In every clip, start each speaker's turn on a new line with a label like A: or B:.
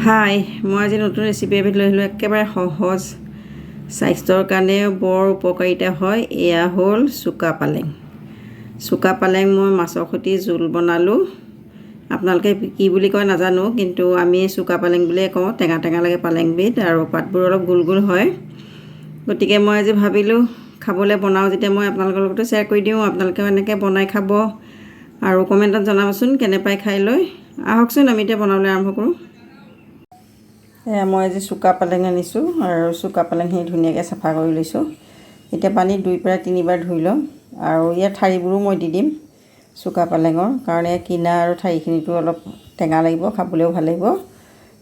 A: হাই, মই আজি নতুন ৰেচিপি এবিধ লৈ আহিলোঁ। একেবাৰে সহজ, স্বাস্থ্যৰ কাৰণেও বৰ উপকাৰিতা হয়। এয়া হ'ল চুকা পালেং। চুকা পালেং মই মাছৰ সৈতে জোল বনালোঁ। আপোনালোকে কি বুলি কয় নাজানো, কিন্তু আমি চুকা পালেং বুলিয়ে কওঁ। টেঙা টেঙা লাগে পালেংবিধ, আৰু পাতবোৰ অলপ গোল গোল হয়। গতিকে মই আজি ভাবিলোঁ খাবলৈ বনাওঁ যেতিয়া মই আপোনালোকৰ লগতো শ্বেয়াৰ কৰি দিওঁ। আপোনালোকেও এনেকৈ বনাই খাব আৰু কমেণ্টত জনাবচোন কেনে পাই খাই লৈ। আহকচোন আমি এতিয়া বনাবলৈ আৰম্ভ কৰোঁ। মই আজি চুকা পালেং আনিছোঁ আৰু চুকা পালেংখিনি ধুনীয়াকৈ চাফা কৰি লৈছোঁ। এতিয়া পানীত 2 পৰা 3 বাৰ ধুই ল'ম, আৰু ইয়াৰ ঠাৰিবোৰো মই দি দিম চুকা পালেঙৰ, কাৰণ এই কিনা আৰু ঠাৰিখিনিতো অলপ টেঙা লাগিব, খাবলৈও ভাল লাগিব।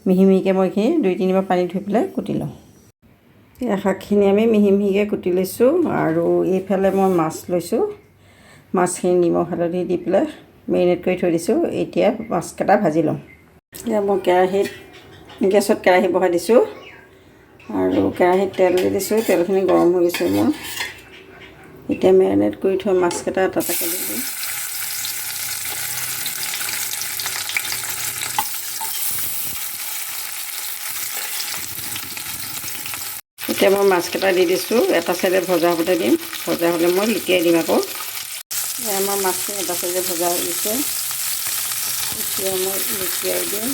A: মিহি মিহিকৈ মই এইখিনি 2-3 বাৰ পানী ধুই পেলাই কুটি লওঁ। এই শাকখিনি আমি মিহি মিহিকৈ কুটি লৈছোঁ, আৰু এইফালে মই মাছ লৈছোঁ। মাছখিনি নিমখ হালধি দি পেলাই মেৰিনেট কৰি থৈ দিছোঁ। এতিয়া মাছকেইটা ভাজি ল'ম। এতিয়া মই গেছত কেৰাহী বহাই দিছোঁ, আৰু কেৰাহীত তেল দি দিছোঁ। তেলখিনি গৰম হৈ গৈছে মোৰ। এতিয়া মেৰিনেট কৰি থোৱা মাছকেইটা এটা এটাকৈ দি দিম। এতিয়া মই মাছকেইটা দি দিছোঁ। এটা চাইডে ভজা হ'বলৈ দিম, ভজা হ'লে মই লুটিয়াই দিম আকৌ। আমাৰ মাছখিনি এটা চাইডে ভজা হৈ গৈছে, এতিয়া মই লুটিয়াই দিম।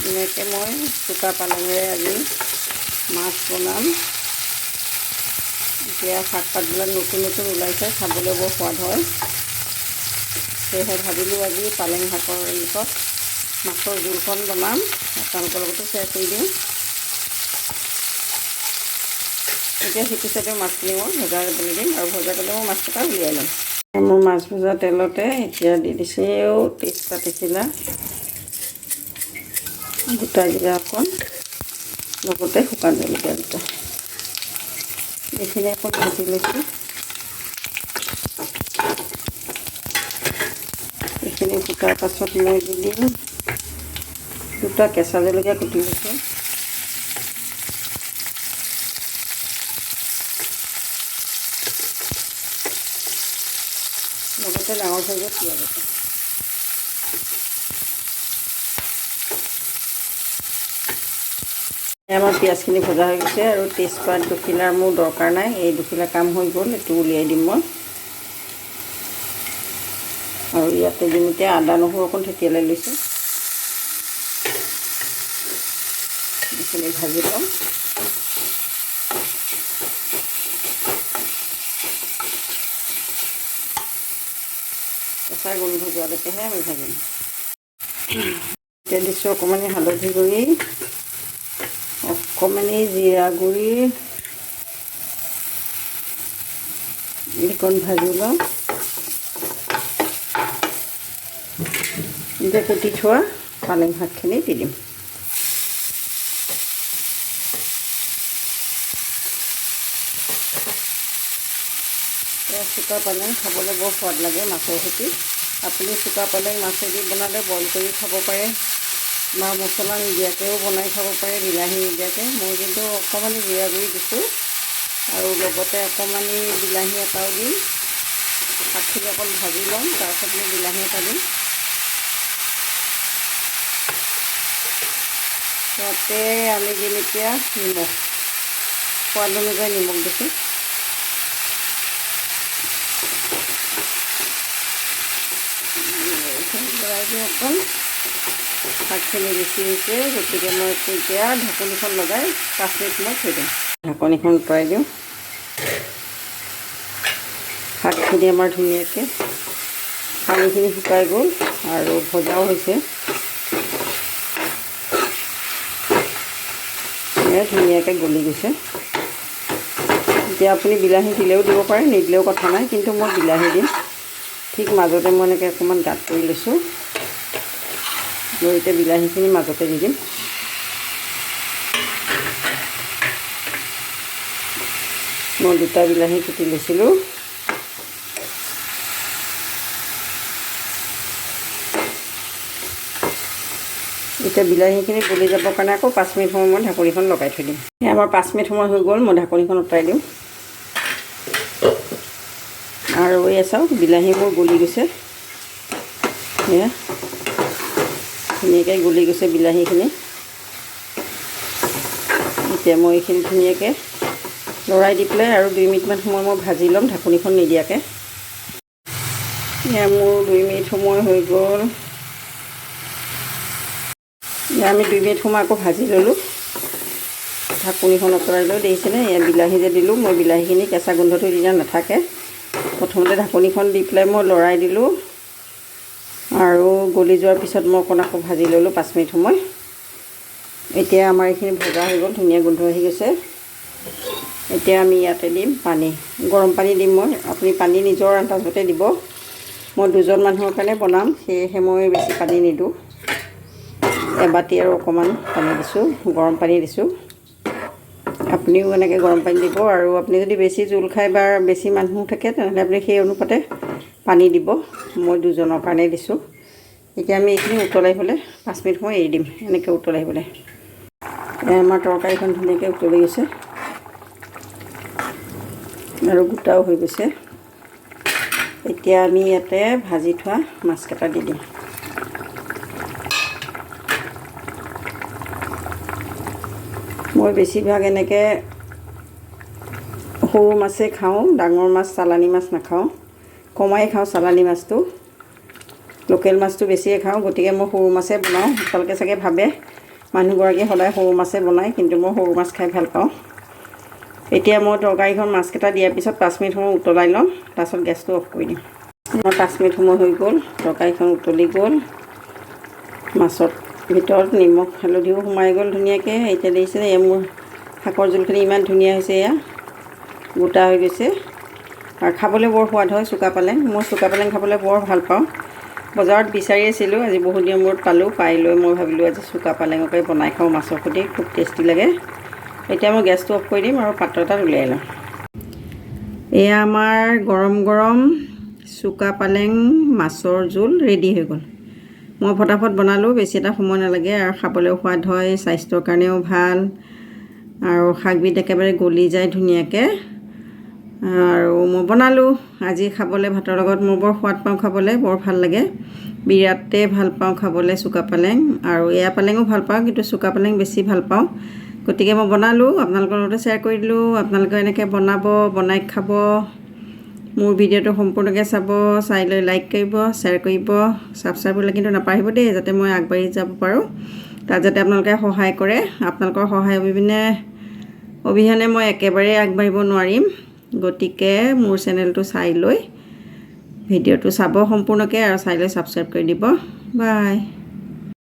A: এনেকৈ মই চুকা পালেঙেৰে আজি মাছ বনাম। এতিয়া শাক পাতবিলাক নতুন নতুন ওলাইছে, খাবলৈ বৰ সোৱাদ হয়। সেয়েহে ভাবিলোঁ আজি পালেং শাকৰ লগত মাছৰ জোলখন বনাম, আপোনালোকৰ লগতো শ্বেয়াৰ কৰি দিওঁ। এতিয়া সিটো চাইডে মাছখিনি মই ভজা কৰিবলৈ দিম, আৰু ভজা কৰিলে মই মাছকেইটা উলিয়াই ল'ম। মোৰ মাছ ভজা তেলতে এতিয়া দি দিছোঁ তেজপাত এখিলা, গোটা জিৰা অকণ, লগতে শুকান জলকীয়া দুটা। এইখিনি অকণ ভাজি লৈছোঁ। এইখিনি ফুটাৰ পাছত মই দি দিম 2টা কেঁচা জলকীয়া কুটি লৈছোঁ। লগতে ডাঙৰ চাইজৰ পিঁয়াজ এটা। আমাৰ পিঁয়াজখিনি ভজা হৈ গৈছে, আৰু তেজপাত 2 খিলাৰ মোৰ দৰকাৰ নাই। এই 2 খিলা কাম হৈ গ'ল, এইটো উলিয়াই দিম মই। আৰু ইয়াতে দিম এতিয়া আদা নহৰু অকণ থেতিয়ালাই লৈছোঁ। এইখিনি ভাজি ল'ম। কেঁচা গোন্ধ যোৱালৈকেহে আমি ভাজিম। এতিয়া দিছোঁ অকণমানি হালধি গুড়ি, অকণমানি জিৰা গুড়ি, এইকণ ভাজি লওঁ। এতিয়া কুটি থোৱা পালেং শাকখিনি দি দিম। চুকা পালেং খাবলৈ বৰ সোৱাদ লাগে মাছৰ সৈতে। আপুনি চুকা পালেং মাছেদি বনালে বইল কৰি খাব পাৰে, বা মছলা নিদিয়াকৈও বনাই খাব পাৰে, বিলাহী নিদিয়াকৈ। মই কিন্তু অকণমানি জিৰা গুড়ি দিছোঁ, আৰু লগতে অকণমানি বিলাহী এটাও দিম। শাকখিনি অকণ ভাজি ল'ম, তাৰপিছত মই বিলাহী এটা দিম। ইয়াতে আমি দিম এতিয়া নিমখ, সোৱাদ অনুযায়ী নিমখ দিছোঁ। লৰাই দিওঁ অকণ। শাকখিনি বেছি হৈছে, গতিকে মই এতিয়া ঢাকনিখন লগাই 5 মিনিট মই থৈ দিম। ঢাকনিখন উতৰাই দিওঁ। শাকখিনি আমাৰ ধুনীয়াকৈ পানীখিনি শুকাই গ'ল, আৰু ভজাও হৈছে। ধুনীয়াকৈ গলি গৈছে। এতিয়া আপুনি বিলাহী দিলেও দিব পাৰে, নিদিলেও কথা নাই, কিন্তু মই বিলাহী দিম। ঠিক মাজতে মই এনেকৈ অকণমান গাঁত কৰি লৈছোঁ, আৰু এতিয়া বিলাহীখিনি মাজতে দি দিম। মই 2টা বিলাহী কুটি লৈছিলোঁ। এতিয়া বিলাহীখিনি গলি যাবৰ কাৰণে আকৌ 5 মিনিট সময় মই ঢাকনিখন লগাই থৈ দিম। আমাৰ 5 মিনিট সময় হৈ গ'ল, মই ঢাকনিখন আঁতৰাই দিওঁ। আৰু এই চাওক বিলাহী মোৰ গলি গৈছে, এয়া ধুনীয়াকৈ গলি গৈছে বিলাহীখিনি। এতিয়া মই এইখিনি ধুনীয়াকৈ লৰাই দি পেলাই আৰু 2 মিনিটমান সময় মই ভাজি ল'ম ঢাকনিখন নিদিয়াকৈ। এয়া মোৰ 2 মিনিট সময় হৈ গ'ল। এয়া আমি 2 মিনিট সময় আকৌ ভাজি ল'লোঁ, ঢাকনিখন আঁতৰাই লৈ দেখিছেনে। এয়া বিলাহী যে দিলোঁ, মই বিলাহীখিনি কেঁচা গোন্ধটো তেতিয়া নাথাকে। প্ৰথমতে ঢাকনিখন দি পেলাই মই লৰাই দিলোঁ আৰু গলি যোৱাৰ পিছত মই অকণ আকৌ ভাজি ল'লোঁ 5 মিনিট সময়। এতিয়া আমাৰ এইখিনি ভজা হৈ গ'ল, ধুনীয়া গোন্ধ আহি গৈছে। এতিয়া আমি ইয়াতে দিম পানী, গৰম পানী দিম মই। আপুনি পানী নিজৰ আন্দাজতে দিব। মই 2জন মানুহৰ কাৰণে বনাম, সেয়েহে মই বেছি পানী নিদিওঁ। এবাটি আৰু অকণমান পানী দিছোঁ, গৰম পানী দিছোঁ। আপুনিও এনেকৈ গৰম পানী দিব। আৰু আপুনি যদি বেছি জোল খায় বা বেছি মানুহ থাকে তেনেহ'লে আপুনি সেই অনুপাতে পানী দিব। মই 2জনৰ কাৰণে দিছোঁ। এতিয়া আমি এইখিনি উতলাই পেলাই 5 মিনিট সময় এৰি দিম, এনেকৈ উতলাই পেলাই। আমাৰ তৰকাৰীখন ধুনীয়াকৈ উতলি গৈছে আৰু গোটাও হৈ গৈছে। এতিয়া আমি ইয়াতে ভাজি থোৱা মাছকেইটা দি দিম। মই বেছিভাগ এনেকৈ সৰু মাছেই খাওঁ, ডাঙৰ মাছ চালানী মাছ নাখাওঁ, কমাই খাওঁ চালানী মাছটো। লোকেল মাছটো বেছিয়ে খাওঁ, গতিকে মই সৰু মাছেই বনাওঁ। আপোনালোকে চাগে ভাবে মানুহগৰাকীয়ে সদায় সৰু মাছেই বনায়, কিন্তু মই সৰু মাছ খাই ভাল পাওঁ। এতিয়া মই তৰকাৰীখন মাছকেইটা দিয়াৰ পিছত 5 মিনিট সময় উতলাই ল'ম, তাৰপিছত গেছটো অফ কৰি দিম। 5 মিনিট সময় হৈ গ'ল, তৰকাৰীখন উতলি গ'ল, মাছৰ ভিতৰত নিমখ হালধিও সোমাই গ'ল ধুনীয়াকৈ। এতিয়া দেখিছেনে, এয়া মোৰ শাকৰ জোলখিনি ইমান ধুনীয়া হৈছে, এয়া গোটা হৈ গৈছে আৰু খাবলৈ বৰ সোৱাদ হয় চুকা পালেং। মই চুকা পালেং খাবলৈ বৰ ভাল পাওঁ। বজাৰত বিচাৰি আছিলোঁ, আজি বহুত দিনৰ মূৰত পালোঁ। পাই লৈ মই ভাবিলোঁ আজি চুকা পালেঙকে বনাই খাওঁ মাছৰ সৈতে, খুব টেষ্টি লাগে। এতিয়া মই গেছটো অফ কৰি দিম আৰু পাত্ৰ এটাত উলিয়াই লওঁ। এয়া আমাৰ গৰম গৰম চুকা পালেং মাছৰ জোল ৰেডি হৈ গ'ল। মই ফটাফট বনালোঁ, বেছি এটা সময় নালাগে আৰু খাবলৈও সোৱাদ হয়, স্বাস্থ্যৰ কাৰণেও ভাল আৰু শাকবিধ একেবাৰে গলি যায় ধুনীয়াকৈ। আৰু মই বনালোঁ আজি খাবলৈ ভাতৰ লগত। মই বৰ সোৱাদ পাওঁ খাবলৈ, বৰ ভাল লাগে, বিৰাটেই ভাল পাওঁ খাবলৈ চুকা পালেং। আৰু এয়া পালেঙো ভাল পাওঁ, কিন্তু চুকা পালেং বেছি ভাল পাওঁ। গতিকে মই বনালোঁ, আপোনালোকৰ লগতে শ্বেয়াৰ কৰি দিলোঁ। আপোনালোকে এনেকৈ বনাব, বনাই খাব। মোৰ ভিডিঅ'টো সম্পূৰ্ণকৈ চাব, চাই লৈ লাইক কৰিব, শ্বেয়াৰ কৰিব, ছাবস্ক্ৰাইব কৰিবলৈ কিন্তু নাপাহৰিব দেই, যাতে মই আগবাঢ়ি যাব পাৰোঁ। তাত যাতে আপোনালোকে সহায় কৰে। আপোনালোকৰ সহায় অবিহনে মই একেবাৰে আগবাঢ়িব নোৱাৰিম। গতিকে মোৰ চেনেলটো চাই লৈ ভিডিঅ'টো চাব সম্পূৰ্ণকৈ আৰু চাই লৈ ছাবস্ক্ৰাইব কৰি দিব। বাই।